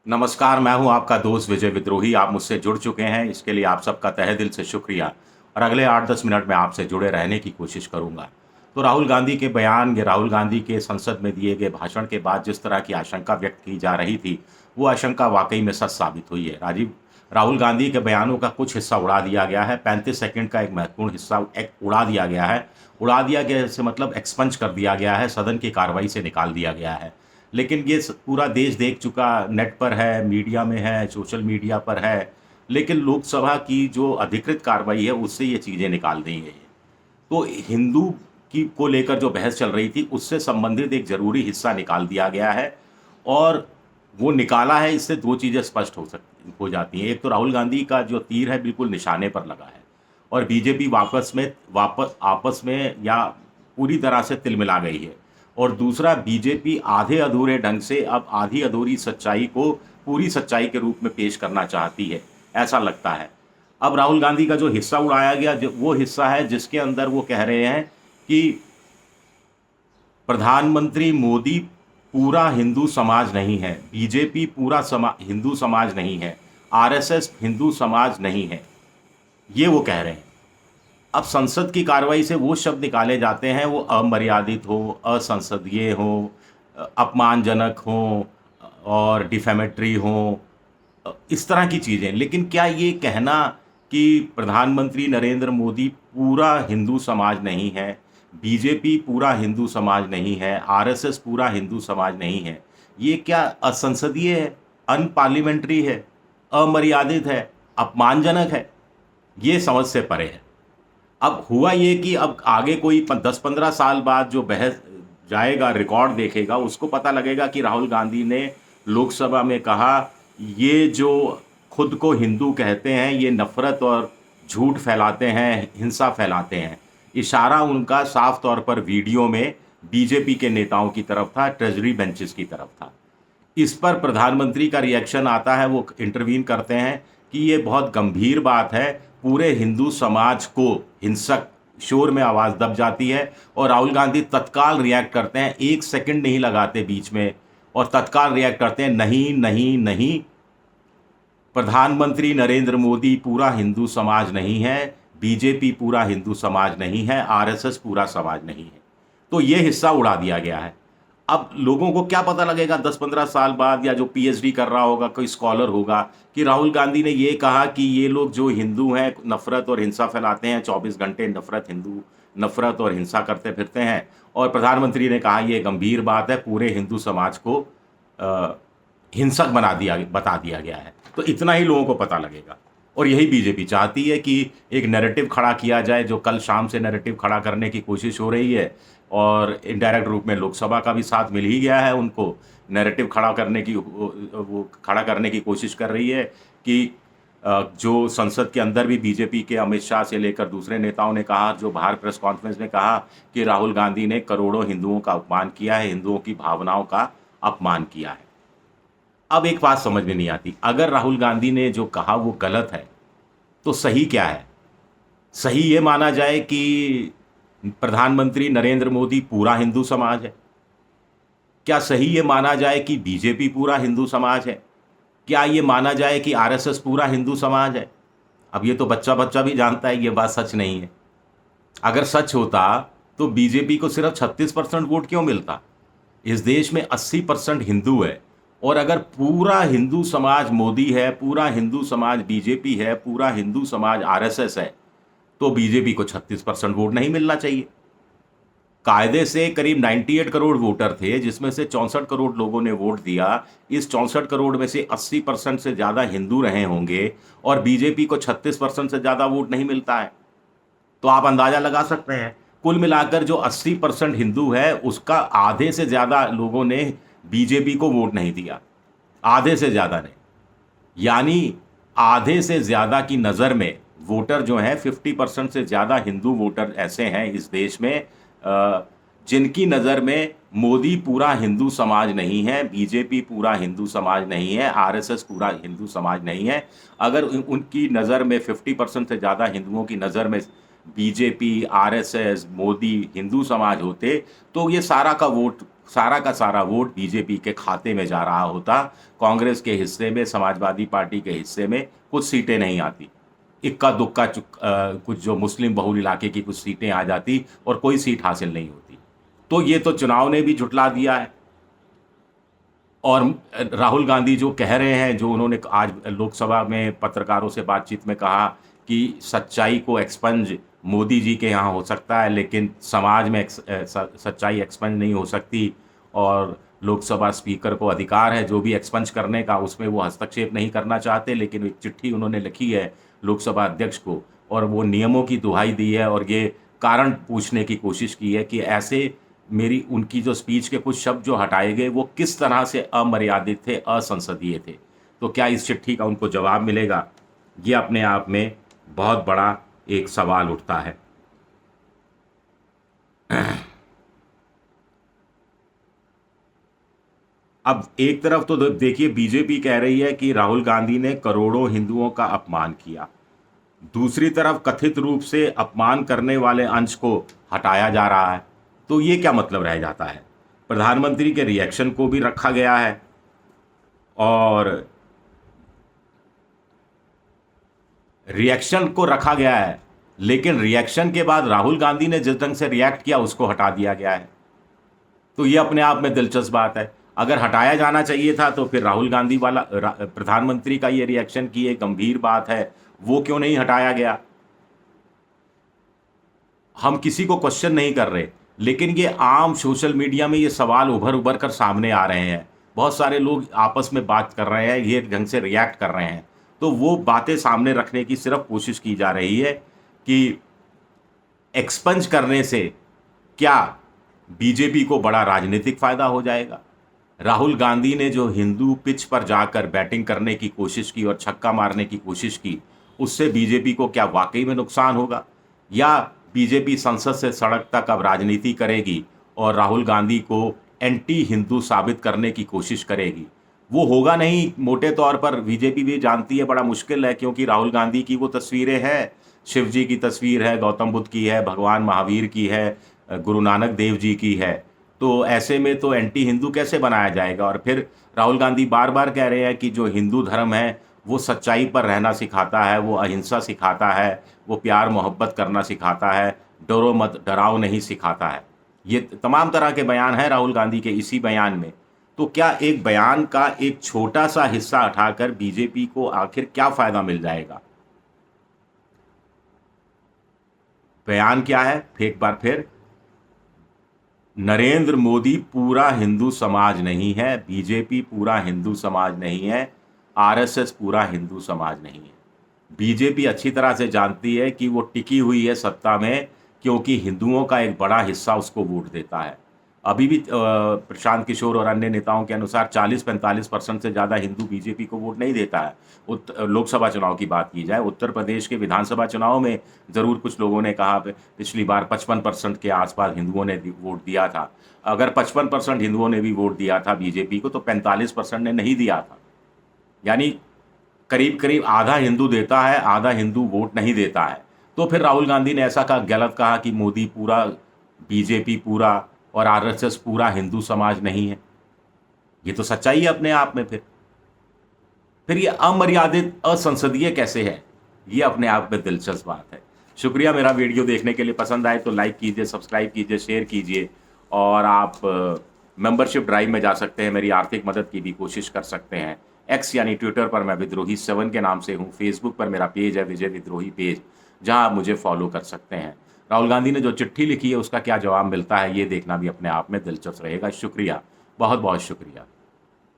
नमस्कार, मैं हूँ आपका दोस्त विजय विद्रोही। आप मुझसे जुड़ चुके हैं, इसके लिए आप सबका तहे दिल से शुक्रिया और अगले 8-10 मिनट में आपसे जुड़े रहने की कोशिश करूँगा। तो राहुल गांधी के बयान, ये राहुल गांधी के संसद में दिए गए भाषण के बाद जिस तरह की आशंका व्यक्त की जा रही थी, वो आशंका वाक़ई में सच साबित हुई है। राहुल गांधी के बयानों का कुछ हिस्सा उड़ा दिया गया है, 35 सेकंड का एक महत्वपूर्ण हिस्सा एक उड़ा दिया गया है। उड़ा दिया गया से मतलब एक्सपंज कर दिया गया है, सदन की कार्रवाई से निकाल दिया गया है। लेकिन ये पूरा देश देख चुका, नेट पर है, मीडिया में है, सोशल मीडिया पर है, लेकिन लोकसभा की जो अधिकृत कार्रवाई है उससे ये चीज़ें निकाल दी गई हैं। तो हिंदू की को लेकर जो बहस चल रही थी उससे संबंधित एक ज़रूरी हिस्सा निकाल दिया गया है और वो निकाला है, इससे दो चीज़ें स्पष्ट हो जाती हैं। एक तो राहुल गांधी का जो तीर है बिल्कुल निशाने पर लगा है और बीजेपी वापस आपस में या पूरी तरह से तिलमिला गई है। और दूसरा, बीजेपी आधे अधूरे ढंग से अब आधी अधूरी सच्चाई को पूरी सच्चाई के रूप में पेश करना चाहती है, ऐसा लगता है। अब राहुल गांधी का जो हिस्सा उड़ाया गया वो हिस्सा है जिसके अंदर वो कह रहे हैं कि प्रधानमंत्री मोदी पूरा हिंदू समाज नहीं है, बीजेपी पूरा हिंदू समाज नहीं है, आरएसएस हिंदू समाज नहीं है, ये वो कह रहे हैं। अब संसद की कार्रवाई से वो शब्द निकाले जाते हैं, वो अमर्यादित हो, असंसदीय हो, अपमानजनक हो और डिफेमेटरी हो, इस तरह की चीज़ें। लेकिन क्या ये कहना कि प्रधानमंत्री नरेंद्र मोदी पूरा हिंदू समाज नहीं है, बीजेपी पूरा हिंदू समाज नहीं है, आरएसएस पूरा हिंदू समाज नहीं है, ये क्या असंसदीय है, अनपार्लियामेंट्री है, अमर्यादित है, अपमानजनक है? ये समझ से परे है। अब हुआ ये कि अब आगे कोई 10-15 साल बाद जो बहस जाएगा, रिकॉर्ड देखेगा, उसको पता लगेगा कि राहुल गांधी ने लोकसभा में कहा, ये जो खुद को हिंदू कहते हैं, ये नफ़रत और झूठ फैलाते हैं, हिंसा फैलाते हैं। इशारा उनका साफ तौर पर वीडियो में बीजेपी के नेताओं की तरफ था, ट्रेजरी बेंचेस की तरफ था। इस पर प्रधानमंत्री का रिएक्शन आता है, वो इंटरवीन करते हैं कि ये बहुत गंभीर बात है, पूरे हिंदू समाज को हिंसक शोर में आवाज़ दब जाती है और राहुल गांधी तत्काल रिएक्ट करते हैं, 1 सेकंड नहीं लगाते बीच में और तत्काल रिएक्ट करते हैं, नहीं, नहीं, नहीं, प्रधानमंत्री नरेंद्र मोदी पूरा हिंदू समाज नहीं है, बीजेपी पूरा हिंदू समाज नहीं है, आरएसएस पूरा समाज नहीं है। तो ये हिस्सा उड़ा दिया गया है। अब लोगों को क्या पता लगेगा 10-15 साल बाद, या जो पीएचडी कर रहा होगा कोई स्कॉलर होगा, कि राहुल गांधी ने ये कहा कि ये लोग जो हिंदू हैं नफ़रत और हिंसा फैलाते हैं, 24 घंटे नफ़रत और हिंसा करते फिरते हैं, और प्रधानमंत्री ने कहा ये गंभीर बात है, पूरे हिंदू समाज को हिंसक बता दिया गया है। तो इतना ही लोगों को पता लगेगा और यही बीजेपी चाहती है कि एक नैरेटिव खड़ा किया जाए, जो कल शाम से नैरेटिव खड़ा करने की कोशिश हो रही है और इनडायरेक्ट रूप में लोकसभा का भी साथ मिल ही गया है उनको। नैरेटिव खड़ा करने की वो खड़ा करने की कोशिश कर रही है कि जो संसद के अंदर भी बीजेपी के अमित शाह से लेकर दूसरे नेताओं ने कहा, जो बाहर प्रेस कॉन्फ्रेंस में कहा कि राहुल गांधी ने करोड़ों हिंदुओं का अपमान किया है, हिंदुओं की भावनाओं का अपमान किया है। अब एक बात समझ में नहीं आती, अगर राहुल गांधी ने जो कहा वो गलत है, तो सही क्या है? सही ये माना जाए कि प्रधानमंत्री नरेंद्र मोदी पूरा हिंदू समाज है? क्या सही ये माना जाए कि बीजेपी पूरा हिंदू समाज है? क्या ये माना जाए कि आरएसएस पूरा हिंदू समाज है? अब ये तो बच्चा-बच्चा भी जानता है ये बात सच नहीं है। अगर सच होता तो बीजेपी को सिर्फ 36% वोट क्यों मिलता? इस देश में 80% हिंदू है और अगर पूरा हिंदू समाज मोदी है, पूरा हिंदू समाज बीजेपी है, पूरा हिंदू समाज आरएसएस है, तो बीजेपी को 36% वोट नहीं मिलना चाहिए। कायदे से करीब 98 करोड़ वोटर थे, जिसमें से 64 करोड़ लोगों ने वोट दिया। इस 64 करोड़ में से 80% से ज़्यादा हिंदू रहे होंगे और बीजेपी को 36% से ज़्यादा वोट नहीं मिलता है। तो आप अंदाज़ा लगा सकते हैं, कुल मिलाकर जो 80% हिंदू है, उसका आधे से ज़्यादा लोगों ने बीजेपी को वोट नहीं दिया। आधे से ज़्यादा ने। यानी आधे से ज़्यादा की नज़र में वोटर जो हैं, 50% से ज़्यादा हिंदू वोटर ऐसे हैं इस देश में जिनकी नज़र में मोदी पूरा हिंदू समाज नहीं है, बीजेपी पूरा हिंदू समाज नहीं है, आरएसएस पूरा हिंदू समाज नहीं है। अगर उनकी नज़र में 50% से ज़्यादा हिंदुओं की नज़र में बीजेपी, आरएसएस, मोदी, हिंदू समाज होते तो ये सारा का सारा वोट बीजेपी के खाते में जा रहा होता। कांग्रेस के हिस्से में, समाजवादी पार्टी के हिस्से में कुछ सीटें नहीं आती। इक्का दुक्का कुछ जो मुस्लिम बहुल इलाके की कुछ सीटें आ जाती और कोई सीट हासिल नहीं होती। तो ये तो चुनाव ने भी झुठला दिया है। और राहुल गांधी जो कह रहे हैं, जो उन्होंने आज लोकसभा में पत्रकारों से बातचीत में कहा कि सच्चाई को एक्सपंज मोदी जी के यहाँ हो सकता है, लेकिन समाज में सच्चाई एक्सपंज नहीं हो सकती, और लोकसभा स्पीकर को अधिकार है जो भी एक्सपंज करने का, उसमें वो हस्तक्षेप नहीं करना चाहते। लेकिन एक चिट्ठी उन्होंने लिखी है लोकसभा अध्यक्ष को, और वो नियमों की दुहाई दी है और ये कारण पूछने की कोशिश की है कि ऐसे मेरी उनकी जो स्पीच के कुछ शब्द जो हटाए गए वो किस तरह से अमर्यादित थे, असंसदीय थे। तो क्या इस चिट्ठी का उनको जवाब मिलेगा? ये अपने आप में बहुत बड़ा एक सवाल उठता है। अब एक तरफ तो देखिए, बीजेपी कह रही है कि राहुल गांधी ने करोड़ों हिंदुओं का अपमान किया। दूसरी तरफ कथित रूप से अपमान करने वाले अंश को हटाया जा रहा है। तो ये क्या मतलब रह जाता है? प्रधानमंत्री के रिएक्शन को भी रखा गया है, और रिएक्शन को रखा गया है, लेकिन रिएक्शन के बाद राहुल गांधी ने जिस ढंग से रिएक्ट किया उसको हटा दिया गया है। तो ये अपने आप में दिलचस्प बात है। अगर हटाया जाना चाहिए था तो फिर राहुल गांधी वाला प्रधानमंत्री का ये रिएक्शन की एक गंभीर बात है, वो क्यों नहीं हटाया गया? हम किसी को क्वेश्चन नहीं कर रहे, लेकिन ये आम सोशल मीडिया में ये सवाल उभर उभर कर सामने आ रहे हैं। बहुत सारे लोग आपस में बात कर रहे हैं, ये ढंग से रिएक्ट कर रहे हैं। तो वो बातें सामने रखने की सिर्फ कोशिश की जा रही है कि एक्सपंज करने से क्या बीजेपी को बड़ा राजनीतिक फायदा हो जाएगा। राहुल गांधी ने जो हिंदू पिच पर जाकर बैटिंग करने की कोशिश की और छक्का मारने की कोशिश की, उससे बीजेपी को क्या वाकई में नुकसान होगा, या बीजेपी संसद से सड़क तक अब राजनीति करेगी और राहुल गांधी को एंटी हिंदू साबित करने की कोशिश करेगी? वो होगा नहीं। मोटे तौर पर बीजेपी भी जानती है बड़ा मुश्किल है, क्योंकि राहुल गांधी की वो तस्वीरें हैं, शिव जी की तस्वीर है, गौतम बुद्ध की है, भगवान महावीर की है, गुरु नानक देव जी की है। तो ऐसे में तो एंटी हिंदू कैसे बनाया जाएगा? और फिर राहुल गांधी बार बार कह रहे हैं कि जो हिंदू धर्म है वो सच्चाई पर रहना सिखाता है, वो अहिंसा सिखाता है, वो प्यार मोहब्बत करना सिखाता है, डरो मत डराओ नहीं सिखाता है। ये तमाम तरह के बयान हैं राहुल गांधी के इसी बयान में। तो क्या एक बयान का एक छोटा सा हिस्सा उठाकर बीजेपी को आखिर क्या फायदा मिल जाएगा? बयान क्या है? एक बार फिर, नरेंद्र मोदी पूरा हिंदू समाज नहीं है, बीजेपी पूरा हिंदू समाज नहीं है, आरएसएस पूरा हिंदू समाज नहीं है। बीजेपी अच्छी तरह से जानती है कि वो टिकी हुई है सत्ता में क्योंकि हिंदुओं का एक बड़ा हिस्सा उसको वोट देता है। अभी भी प्रशांत किशोर और अन्य नेताओं के अनुसार 40-45% से ज़्यादा हिंदू बीजेपी को वोट नहीं देता है। लोकसभा चुनाव की बात की जाए, उत्तर प्रदेश के विधानसभा चुनाव में ज़रूर कुछ लोगों ने कहा पिछली बार 55% के आसपास हिंदुओं ने वोट दिया था। अगर 55% हिंदुओं ने भी वोट दिया था बीजेपी को, तो 45% ने नहीं दिया था। यानी करीब करीब आधा हिंदू देता है, आधा हिंदू वोट नहीं देता है। तो फिर राहुल गांधी ने ऐसा गलत कहा कि मोदी पूरा, बीजेपी पूरा और आरएसएस पूरा हिंदू समाज नहीं है। ये तो सच्चाई है अपने आप में। फिर ये अमर्यादित, असंसदीय कैसे है? ये अपने आप में दिलचस्प बात है। शुक्रिया मेरा वीडियो देखने के लिए। पसंद आए तो लाइक कीजिए, सब्सक्राइब कीजिए, शेयर कीजिए, और आप मेंबरशिप ड्राइव में जा सकते हैं, मेरी आर्थिक मदद की भी कोशिश कर सकते हैं। एक्स यानी ट्विटर पर मैं विद्रोही 7 के नाम से हूँ। फेसबुक पर मेरा पेज है विजय विद्रोही पेज, जहाँ आप मुझे फॉलो कर सकते हैं। राहुल गांधी ने जो चिट्ठी लिखी है उसका क्या जवाब मिलता है, ये देखना भी अपने आप में दिलचस्प रहेगा। शुक्रिया, बहुत बहुत शुक्रिया।